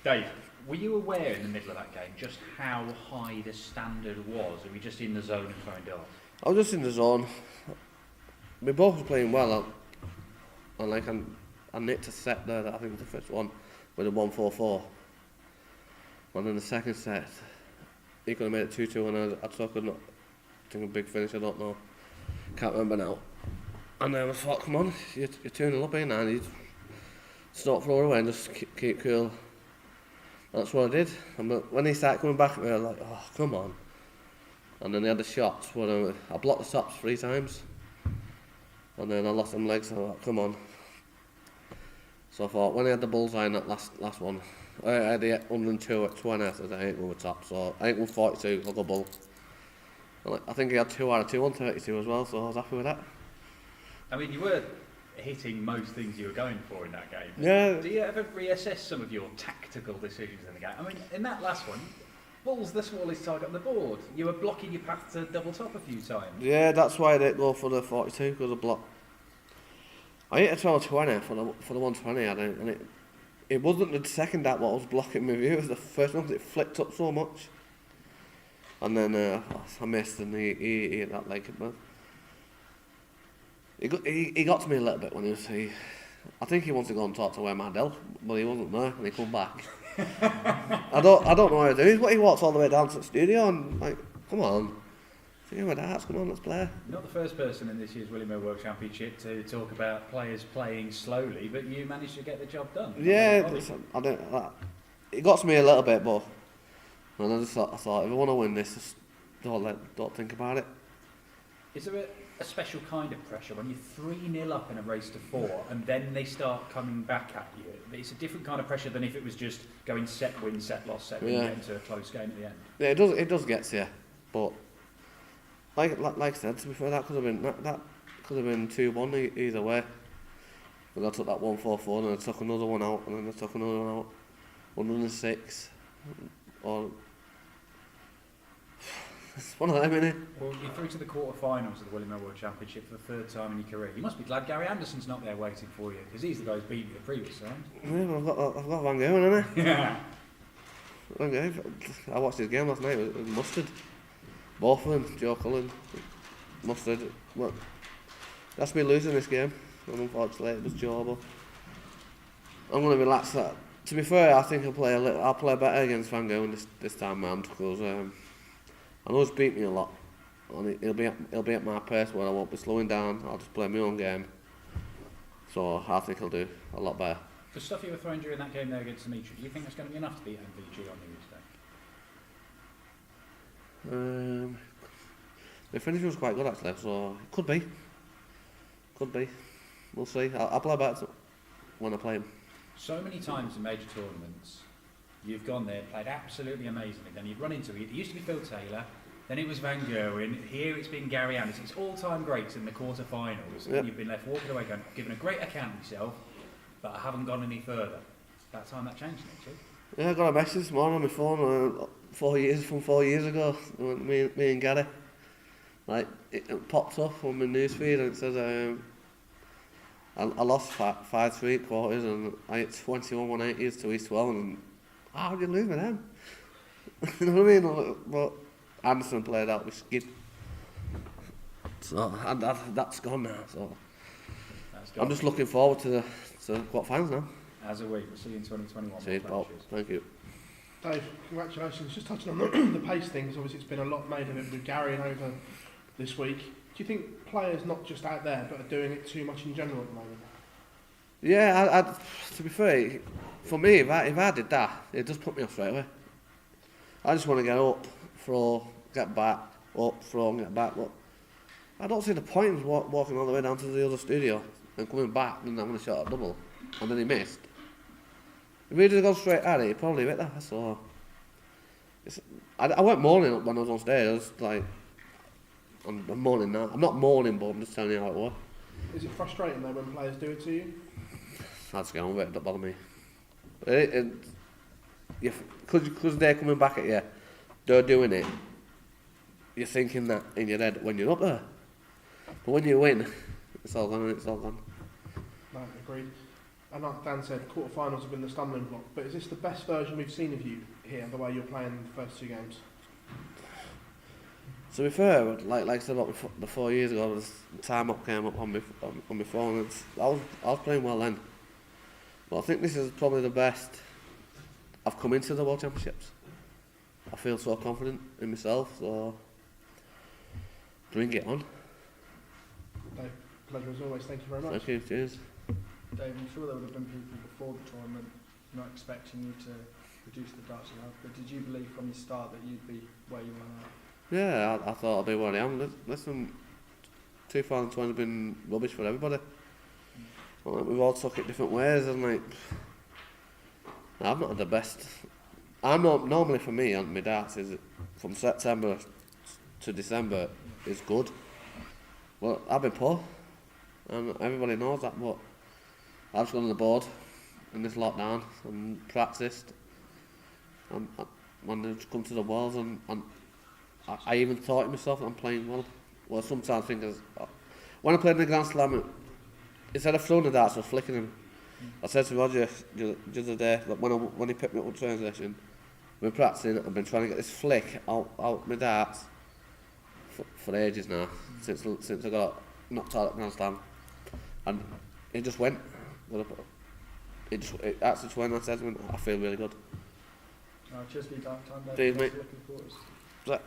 Dave, were you aware in the middle of that game just how high the standard was? Or were you just in the zone and throwing darts? I was just in the zone. We both were playing well, and like I nicked a set there that I think was the first one with a 1-4-4. And then the second set, he could have made it 2-2, and I thought I could not. I think a big finish, I don't know. Can't remember now. And then I thought, come on, you're 2-0 up here now, and you just not throw it away and just keep cool. That's what I did. And when he started coming back at me, I was like, oh, come on. And then he had the shots where I blocked the tops 3 times. And then I lost them legs, so I thought, come on. So I thought, when he had the bullseye in that last one, I had the 102 at 20, I said, I ain't going with top, so I ain't going 42, I'll go bull. And I think he had 2 out of 2 on 32 as well, so I was happy with that. I mean, you were hitting most things you were going for in that game. Yeah. Do you ever reassess some of your tactical decisions in the game? I mean, in that last one, bull's the smallest target on the board. You were blocking your path to double top a few times. Yeah, that's why I didn't go for the 42, because of block. I hit a 12-20 for the 120, and it wasn't the second that what was blocking my view, it was the first one, because it flicked up so much. And then I missed, and he hit that leg. But he got to me a little bit when he was. I think he wants to go and talk to Mandel, but he wasn't there, and he come back. I don't know how to do. He walks all the way down to the studio, and like, come on, think my darts, come on, let's play. You're not the first person in this year's Willie Mill World Championship to talk about players playing slowly, but you managed to get the job done. Yeah, I don't. It got to me a little bit, but. And I thought, if I want to win this, just don't think about it. Is there a special kind of pressure when you're 3-0 up in a race to 4 and then they start coming back at you? It's a different kind of pressure than if it was just going set win, set loss, set win, getting to a close game at the end. Yeah, it does get to you, but like I said, to be fair, that could have been 2-1 either way. But I took that 1-4-4 and I took another one out, and then I took another one out, 106, or. It's one of them, innit? Well, you're through to the quarter-finals of the Willie Mill World Championship for the 3rd time in your career. You must be glad Gary Anderson's not there waiting for you, because he's the guy who's beat you the previous round. Yeah, well, I've got Van Gerwen, haven't I? Yeah. Van Gerwen. I watched his game last night with Mustard. Both of them, Joe Cullen, Mustard. Well, that's me losing this game, and unfortunately it was Joe, but I'm going to relax that. To be fair, I think I'll play better against Van Gerwen this time round, because I know he's beat me a lot, and he'll be at my pace where I won't be slowing down. I'll just play my own game, so I think he'll do a lot better. The stuff you were throwing during that game there against Dimitri, do you think that's going to be enough to beat MVG on New Year's Day? The finish was quite good actually, so it could be. We'll see. I'll play better when I play him. So many times in major tournaments, you've gone there, played absolutely amazingly, then you've run into it. It used to be Phil Taylor, then it was Van Gerwen, here it's been Gary Anderson. It's all-time greats in the quarter-finals, and you've been left walking away going, I've given a great account of myself, but I haven't gone any further. That time that changed, actually. Yeah, I got a message this morning on my phone 4 years ago, me and Gary. Like, it popped up on my newsfeed and it says I lost 5-3 quarters and I hit 21 180s to East 12 and how did you lose with them? You know what I mean? But Anderson played out with skid. So that's gone now. So I'm just looking forward to the quarterfinals now. As a week, we'll see you in 2021. See you, Bob. Thank you. Dave, congratulations. Just touching on the pace things, obviously it's been a lot made of it with Gary and over this week. Do you think players, not just out there, but are doing it too much in general at the moment? Yeah, to be fair, for me, if I did that, it just put me off straight away. I just want to get up, throw, get back, up, throw and get back. But I don't see the point of walking all the way down to the other studio and coming back and having a shot at double. And then he missed. If he'd have gone straight at it, he'd probably hit that. So I weren't moaning when I was on stage. I was like, I'm moaning now. I'm not moaning, but I'm just telling you how it was. Is it frustrating though when players do it to you? I just get on with it, don't bother me. Because they're coming back at you, they're doing it. You're thinking that in your head when you're up there. But when you win, it's all gone and it's all gone. No, agreed. and like Dan said, quarterfinals have been the stumbling block. But is this the best version we've seen of you here, the way you're playing the first 2 games? To be fair, like I said about the 4 years ago, this time up came up on my phone. I was playing well then. But I think this is probably the best I've come into the World Championships. I feel so confident in myself, so bring it on. Dave, pleasure as always. Thank you very much. Thank you, cheers. Dave, I'm sure there would have been people before the tournament not expecting you to produce the darts you have, but did you believe from the start that you'd be where you are now? Yeah, I thought I'd be where I am. Listen, 2020 has been rubbish for everybody. Like, we've all took it different ways, and like, I've not had the best. Normally for me, on my darts is from September to December is good. Well, I've been poor, and everybody knows that. But I've just gone on the board in this lockdown and practiced, and when I come to the Worlds, and I even thought to myself I'm playing well. Well, sometimes I think when I played in the Grand Slam, instead of throwing the darts, I was flicking them. I said to Roger the other day, like when he picked me up on the train station, I've been practicing, I've been trying to get this flick out my darts for ages now, since I got knocked out at Grand Slam. And it just went. It actually just went, and I said to him, I feel really good. Cheers for your time, Dave. Cheers, mate. Looking forward. Is that-